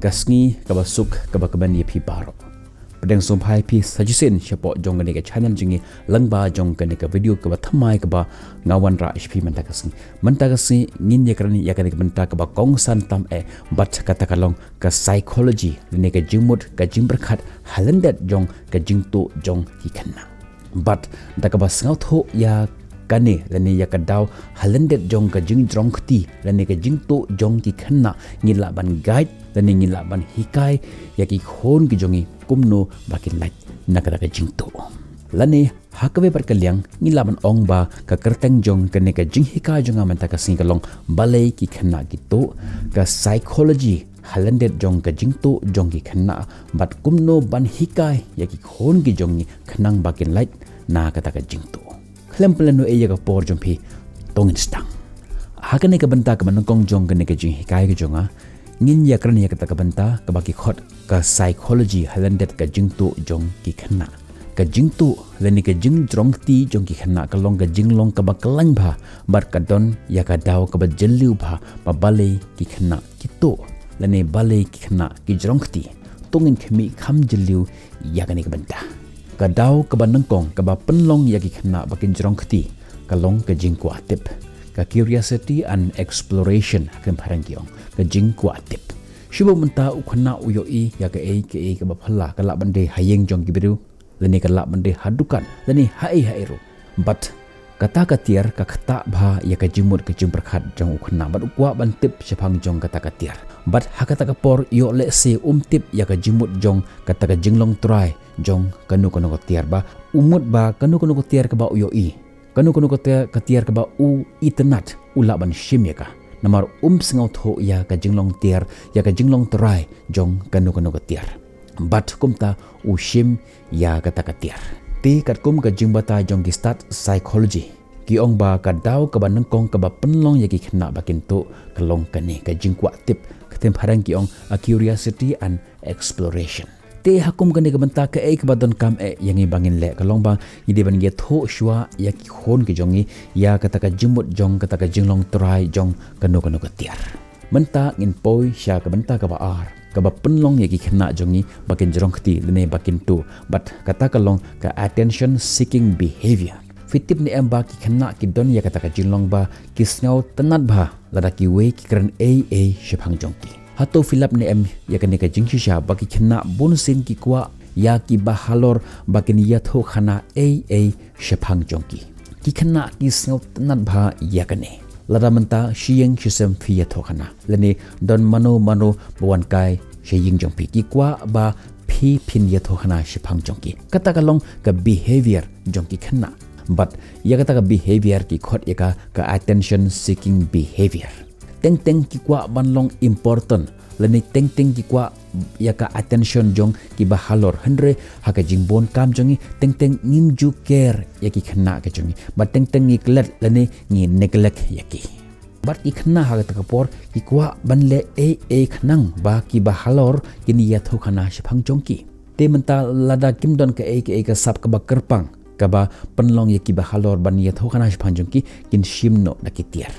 kasngi kaba suk kaba kaban ye phi baro pedang sompai phi suggestion chapo jong ne ka channel jingi langba jong ka ne ka video kaba thamai kaba ngawan ra hp manta kasni ngin ye krani ya ka ne benta kaba kong san tam bat kata kalong ka psychology ne ka jimut ka jimberkhat halandat jong ka jingto jong hi khanna but da kaba sngau tho ya kane lani ya ka daw halandet jong ka jing jong khti lani ka jing to jong ki khanna ngila ban guide lani ngila ban hikai ya ki khon ki jongi kumno bakin light nakada ka jing to lani hakwe par kalyang ngila ban ong ba ka kerteng jong kane ka jing hikai jonga manta ka singalong balai ki khanna ki to ka psychology halandet jong ka jing to jong ki khanna bat kumno ban hikai ya ki khon ki jongi khanang bakin light na kata ka jing to Lempelanu eya ka por jompi tongin stang. Hakane ka benta ka manongkong jong kane ka jing hikai ka jonga. Ngin ya kran ya kata ka benta ka baki khot ka psychology halandet ka jing tu jong ki khana. Ka jing tu lani ka jing jong ti jong ki khana ka long ka jing long ka bakalang bha bar ka don ya ka daw ka ba jeliu bha ba balai ki khana ki to lani balai ki khana ki jong ti tongin khmi kham jeliu ya kane ka benta. Ka daw ka banangkong ka ba penlong ya ki khana bakin jrong khti ka long ka jing kwa tip ka curiosity and exploration kan parang kiong ka jing kwa tip shibo menta u khana u yo I ya ka ka ba phalla ka la bande hayeng jong ki biru lani ka la bande hadukan lani hai ro but kata ka tiar ka khata bha ya ka jimut ka jing prakhat jong u khana bat kwa ban tip chapang jong kata ka tiar but hakata ka por yo le se tip ya ka jimut jong kata ka jinglong try jong kanu ko tiar ba umut ba kanu ko tiar ka ba uyo I kanu ko tiar ka ba u itnat ula ban shim ya ka namar sngau tho ya ka jinglong tiar ya ka jinglong try jong kanu ko tiar bat kumta u shim ya kata ka tiar ti kat kum ka jingbata jong ki start psychology ki ong ba ka daw ka ba nangkong ka ba penlong ya ki khna bakin to kalong kane ka jingkwa tip katem parang ki ong a curiosity and exploration te hakum kane ka banta ka ek badon kam yangi bangin le kalong bang ide ban ge tho shwa ya ki khon ki jongi ya kata ka jimut jong kata ka jinglong try jong kanu ka tiar menta ngin poi sha ka banta ka ba ar ka ba penlong ya ki khna jongi bakin jrong khti lene bakin tu but kata kalong ka attention seeking behavior fitip ni amba ki khna ki don ya kata ka jinglong ba ki snau tanat ba lada ki we ki kran shphang jongki hato filap ni em ya kane ka jingshisha baki khna bonsin ki kwa ya ki bahalor bakin ya tho khana shphang jongki ki khna ki snau tanat ba ya kane lada menta shiyeng shisem fi ya tho khana lani don mano bawan kai shiyeng jongpi ki kwa ba phi phin ya tho khana shphang jongki kata kalong ka behavior jongki khna but ya kata ka behavior ki khot ya ka attention seeking behavior teng ki kwa banlong important lani teng ki kwa ya ka attention jong ki bahalor hendre haka jingbon kam jongi teng ngim ju care ya ki khna ka jongi but teng neglect lani ngi neglect ya ki but ki khna ha ta kapor ki kwa banle khnang ba ki bahalor kini ya tho khana shphang jongki te menta lada kimdon ka ka sap ka ba kerpang kaba penlong ya ki bahalor ban ya tho khana shphang jongki kin shimno nakitiar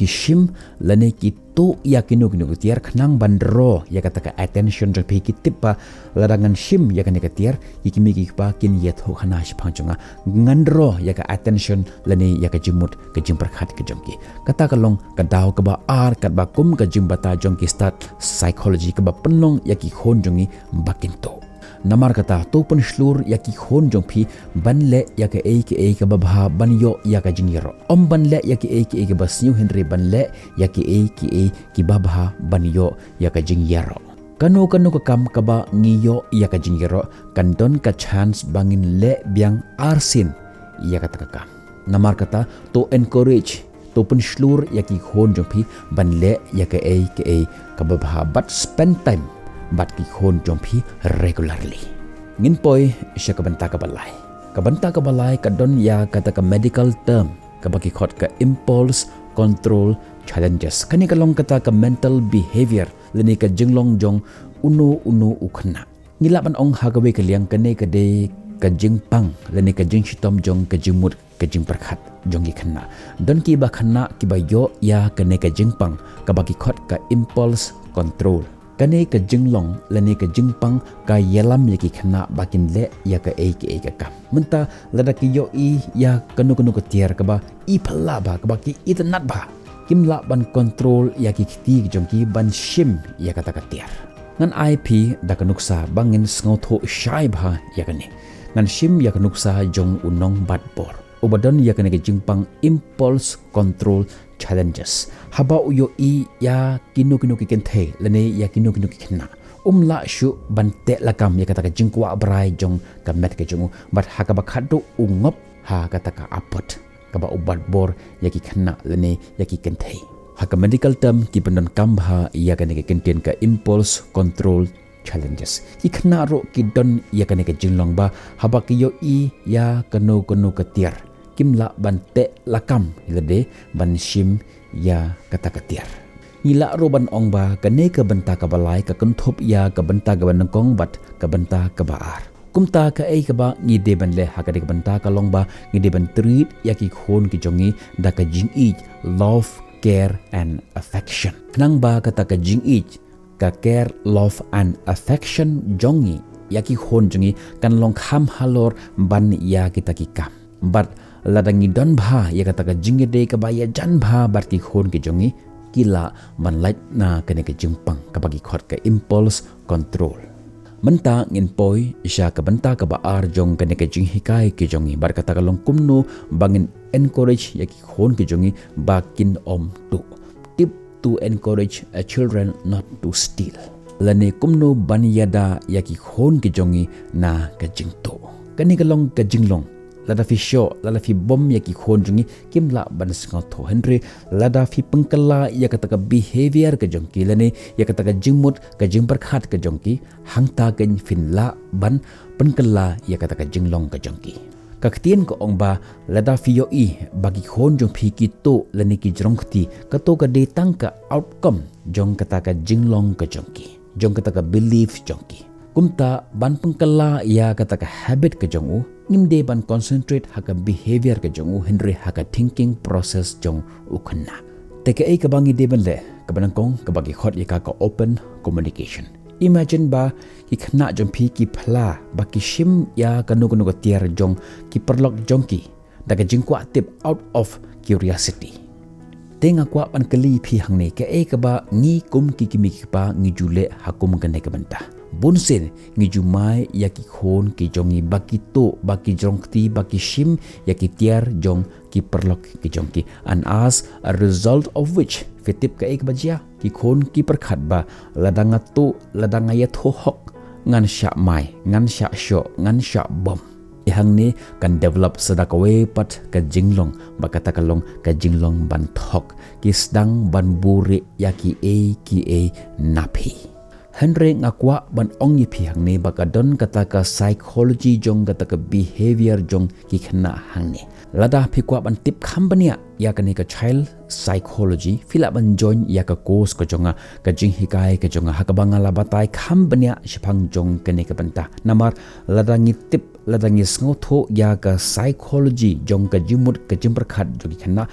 ki shim lane ki to ya kinu tiar khnang bandro ya kata ka attention jong ki tipa ladangan shim ya kan ka tiar ki pa kin ya tho khana shphang jonga ngandro ya ka attention lane ya ka jimut ka jimperkhat ka jongki kata kalong ka daw ka ba ar ka ba kum ka jimbata jongki start psychology ka ba penlong ya ki khon jongi bakin to namar kata to pun shlur ya ki khon jong phi banle ya ka ka babha banyo ya ka jingiro om banle ya ki ka basnyu henry banle ya ki ki babha banyo ya ka jingyaro kanu ka kam ka ba ngiyo ya ka jingiro kandon ka chance bangin le biang arsin ya ka taka namar kata to encourage to pun shlur ya ki khon jong phi banle ya ka ka babha but spend time bat ki khon jompi regularly ngin poi sha ka banta ka balai ka don ya kata ka medical term ka baki khot ka impulse control challenges kani ka long kata ka mental behavior leni ka jinglong jong uno ukhna ngilaban ong hagawe ka liang kane ka de ka jingpang leni ka jingshitom jong ka jimut ka jingperkhat jong ki khna don ki ba khna ki ba yo ya kane ka jingpang ka baki khot ka impulse control kane ka jinglong lani ka jingpang ka yelam yaki khana bakin le ya ka ka menta lada ki yo I ya kanu ka tiar ka ba I phalla ba ka ba ki itnat ba kimla ban control yaki khti jongki ban shim ya ka tiar ngan IP da kanuksa bangin sngoto shai ba ya kane ngan shim ya kanuksa jong unong batbor ubadon ya kane ka jingpang impulse control challenges haba uyo I ya kinu ki kenthe lene ya kinu ki khna la shu bante lakam ya kata ka jingkwa brai jong ka met ka jongu bat hakaba khadu ungop ha kata ka apot ka ba ubat bor ya ki khna lene ya ki kenthe haka medical term ki pendon kambha ya kane ka kenten ka impulse control challenges ki khna ro ki don ya kane ka jinglong ba haba ki yo I ya kanu ka tiar kimla bante lakam ilade ban shim ya kata katiar ila roban ong ba kane ka benta ka balai ka kunthop ya ka benta ka banangkong bat ka benta ka baar kumta ka ei ka ba ngi de ban le ha ka de benta ka long ba ngi de ban treat ya ki khon ki jongi da ka jing I love care and affection nang ba ka ta ka jing I ka care love and affection jongi ya ki khon jongi kan long kham halor ban ya kita ki kam but ladangi don bha ya kata ka jingide ka baya jan bha barki khon ki jongi kila manlait na kane ka jingpang ka bagi khot ka impulse control menta ngin poi isha ka banta ka ba ar jong kane ka jing hikai ki jongi bar kata ka long kumno bangin encourage ya ki khon ki jongi bakin om tu tip to encourage children not to steal lane kumno ban yada ya ki khon ki jongi na ka jingto kane ka long ka jinglong lada fi show lada fi bom ya ki khon jungi kimla ban snga tho henry lada fi pengkala ya kata ka behavior ka jongki lane ya kata ka jingmut ka jingper khat ka jongki hangta gen finla ban pengkala ya kata ka jinglong ka jongki kaktien ko ong ba lada fi yo I bagi khon jong phi ki to lane ki jrongkhti ka to ka de tang ka outcome jong kata ka jinglong ka jongki jong kata ka belief jongki kumta ban pengkala ya kata ka habit ka jongu ngimde ban concentrate haka behavior ka jongu henry haka thinking process jong ukhanna teke ei ka bangi de ban le ka banangkong ka bagi khot ya ka open communication imagine ba ki khna jong phi ki phla ba ki shim ya kanu ka tiar jong ki perlok jong ki daga jingkwa tip out of curiosity tenga kwa pan kali phi hangne ke ei ka ba ngi kum ki kimi ki pa ngi jule hakum ka ne ka banta bunsen ngi jumai yaki khon ki jongi baki to baki jongti baki shim yaki tiar jong ki perlok ki jongki and as a result of which fitip ka ek bajia ki khon ki perkhat ba ladanga to ladanga ya tho hok ngan sha mai ngan sha sho ngan sha bom ihang ni kan develop sedakawe pat ka jinglong bakata kalong ka jinglong ban thok ki sedang ban buri yaki ki napi Henry ngakwa ban ong yi pihang ni bakadon kata ka psychology jong kata ka behavior jong ki khna hang ni lada phikwa ban tip khambania ya kani ka child psychology fila ban join ya ka course ko jonga ka jing hikai ka jonga hakabanga labatai khambania shphang jong kani ka banta namar lada ngi tip lada ngi sngo ya ka psychology jong ka jimut ka jimpar khat jong ki khna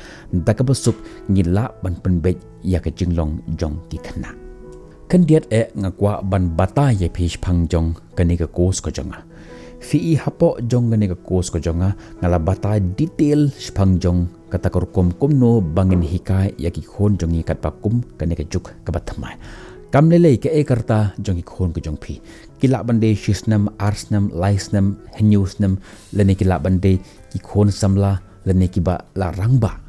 dakabasuk ngila ban penbe ya ka jinglong jong ki khna kandiat ngakwa ban bata ye phish phang jong kani ka course ko jonga fi hapo jong kani ka course ko jonga ngala bata detail phang jong kata korkom kumno bangin hikai yaki khon jongi kat pakum kani ka juk ka bathamai kamlele ke karta jongi khon ko jong phi kila bande shisnam arsnam laisnam henyusnam lene kila bande ki khon samla lene ki ba la rangba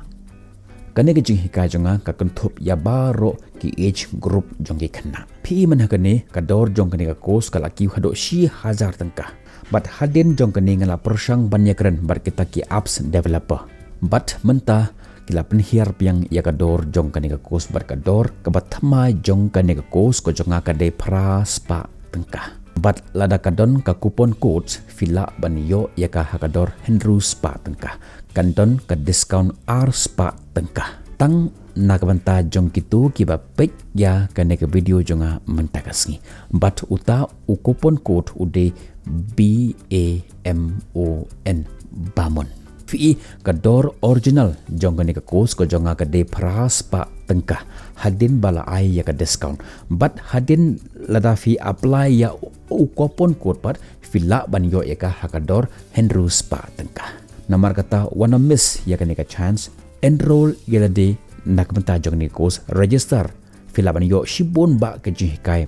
kane ke jing hikai jonga ka kunthop ya baro ki age group jongi khna phi man hakane ka dor jong kane ka course kala ki hado shi hazar tangka but hadin jong kane ngala persang banyakran bar kita ki apps developer but menta kila penhiar piang ya ka dor jong kane ka course bar ka dor ka bathma jong kane ka course ko jonga ka de pra spa tangka but lada kadon ka coupon codes fila banyo ya ka hakador Henry spa tangka kanton ka discount R spa tengkah tang nakabanta jong kitu kiba pek ya kane ka video jonga mentakasngi but uta ukupon code ude BAMON bamon fi kador original jong ni ka kos ko jonga ka de pras pa tengkah hadin bala ai ya ka discount but hadin lada fi apply ya ukopon code pat fila ban yo ya ka hakador hendrus pa tengkah namar kata wanna miss ya ka ni ka chance enroll ya de nak benta jong ni kos register fila ban yo shibon ba ka jih kai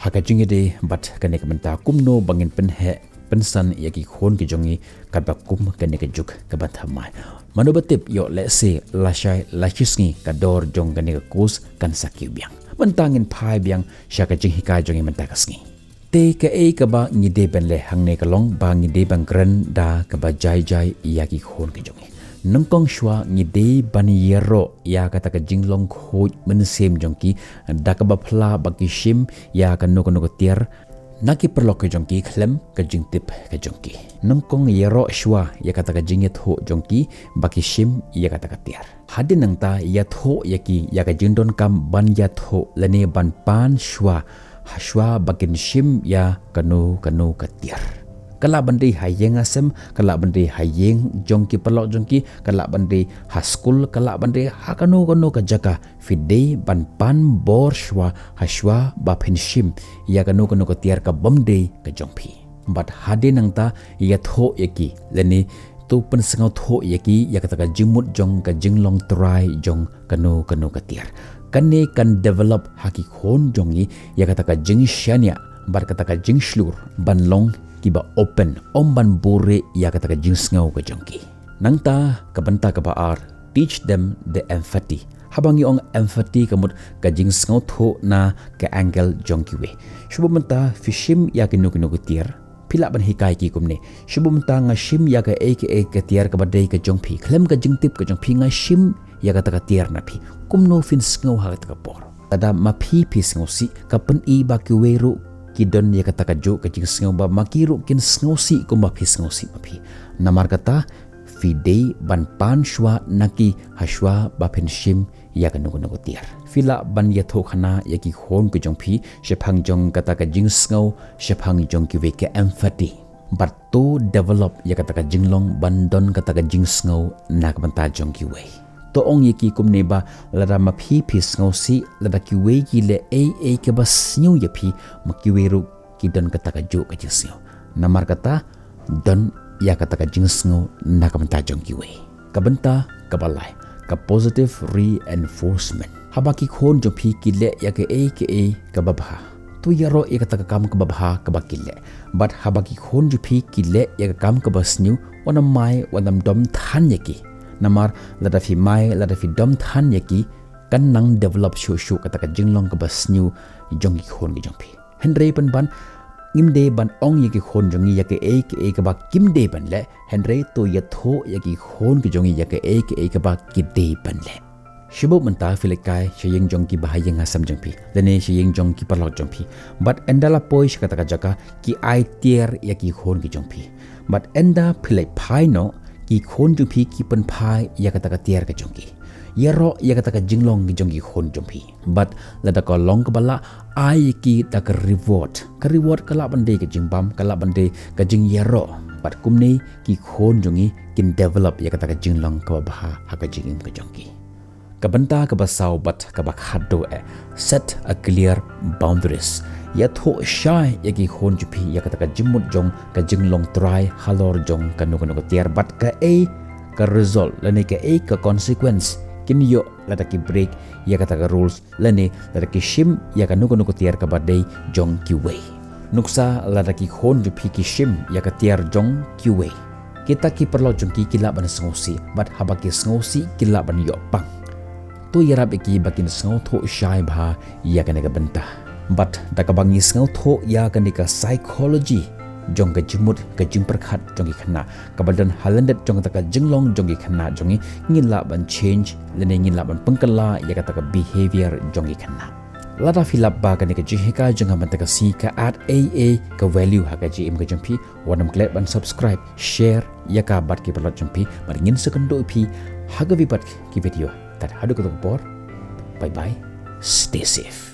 hakajing de but ka ni ka benta kumno bangin penhe pensan ya ki khon ki jongi kabakum ka ni ka juk ka bathamai manobatip yo let's say lashai lachisngi kador jong ka ni ka kos kan sakyu biang mentangin phai biang syaka jing hikai jongi mentakasngi te ka e ka ba ngi de ben le hangne ka long ba ngi de bang gran da ka ba jai jai ya ki khon ki jongi nangkong shwa ngi de ban yero ya ka ta ka jing long khoj men sem jongki da ka ba phla ba ki shim ya ka no ko tier naki perlok ke jongki klem ke jing tip ke jongki nangkong yero shwa ya kata ka jing tho jongki baki shim ya kata ka tiar hadin nang ta ya tho ya ki ya ka jing don kam ban ya tho lene ban pan shwa hashwa bakin shim ya kanu ka tiar kala bandi hayeng asem kala bandi hayeng jongki perlok jongki kala bandi haskul kala bandi hakanu ka jaka fide ban pan bor shwa hashwa ba penshim ya kanu ka tiar ka bamde ka jongpi but hadin nang ta ya tho yaki leni tu pen sengau tho yaki ya kata ka jimut jong ka jinglong try jong kanu ka tiar kanne kan develop haki khon jongi ya kata ka jing shania bar kata ka jing shlur ban long kiba open ban bore ya kata ka jing sngau ka jongki nangta ka banta ka baar teach them the empathy habangi ong empathy kamut ka jing sngau tho na ka angle jongki we shubamanta fishim ya kinu tier pila ban hikai ki kumne shubamanta nga shim ya ka aka ka tier ka badai ka jongpi klem ka jing tip ka jongpi nga shim ya kata ka tier na pi kumno fin sngau ha ka por ada mapi pi sngau si ka pen I ba ki weru kidon ya kata ka jo ka jing sngau ba makiru kin sngau si ko mapi sngau si mapi namar kata fide ban pan shwa naki hashwa ba pen shim ya ka nugo tiar fila ban ya tho khana ya ki khon ku jong phi shephang jong kata ka jing sngau shephang jong ki we ka empathy but to develop ya kata ka jinglong bandon kata ka jing sngau nak banta jong ki we to ong ye ki kumne ba lada ma phi sngau si lada ki we ki le a ke ba snyu ye phi ma ki we ru ki don kata ka jo ka jing namar kata don ya kata ka jing sngau nak banta jong ki we ka banta ka balai ka positive reinforcement habaki khon jo phi ki le ya ke a ka babha tu yaro ya kata ka kam ka babha ka bakile but habaki khon jo phi ki le ya ka kam ka basnyu wana mai wadam dom than ye ki namar lada fi mai lada fi dom than ye ki kan nang develop shu kata ka jinglong ka basnyu jong ki khon ki jong phi henry ban ngimde ban ong ye ki khon jongi ya ke a ka ba kimde ban le henry to ya tho ya ki khon ki jongi ya ke a ka ba kide ban le shibo manta filikai shiyeng jong ki bahayeng asam jong pi lene shiyeng jong ki parlok jong pi but endala poi kata ka jaka ki ai tier ya ki khon ki jong pi but enda philai phai no ki khon jong pi ki pen phai ya kata ka tier ka jong ki yero ya kata ka jinglong ki jong ki khon jong pi but lada ka long ka bala ai ki ta ka reward kala bande ka jingbam kala bande ka jing yero but kumne ki khon jongi kin develop ya kata ka jinglong ka ba ha ka jingim ka jong ki kabanta ka basau but ka ba khado set a clear boundaries ya tho shai ya ki khon ju phi ya kata ka jimut jong ka jinglong try halor jong ka no tiar but ka ka result lane ka ka consequence kin yo lada ki break ya kata ka rules lane lada ki shim ya ka no tiar ka badai jong ki way nuksa lada ki khon ju phi ki shim ya ka tiar jong ki way kita ki perlo jong ki kila ban sngosi but habaki sngosi kila ban yo pang to yarap iki bakin sngo tho shai bha ya ka ne ka banta but da ka bangi sngo tho ya ka ne ka psychology jong ka jimut ka jing perkhat jong ki khana ka badan halandet jong ta ka jinglong jong ki khana jong ngila ban change lene ngila ban pangkala ya ka ta ka behavior jong ki khana lada filap ba ka ne ka jihika jong ha ka si ka at aa ka value ha ka ji im ka jompi wanam klet ban subscribe share ya ka bat ki perlot jompi mar ngin sekendo pi ha ga vipat ki video tat hadu ko bye bye stay safe.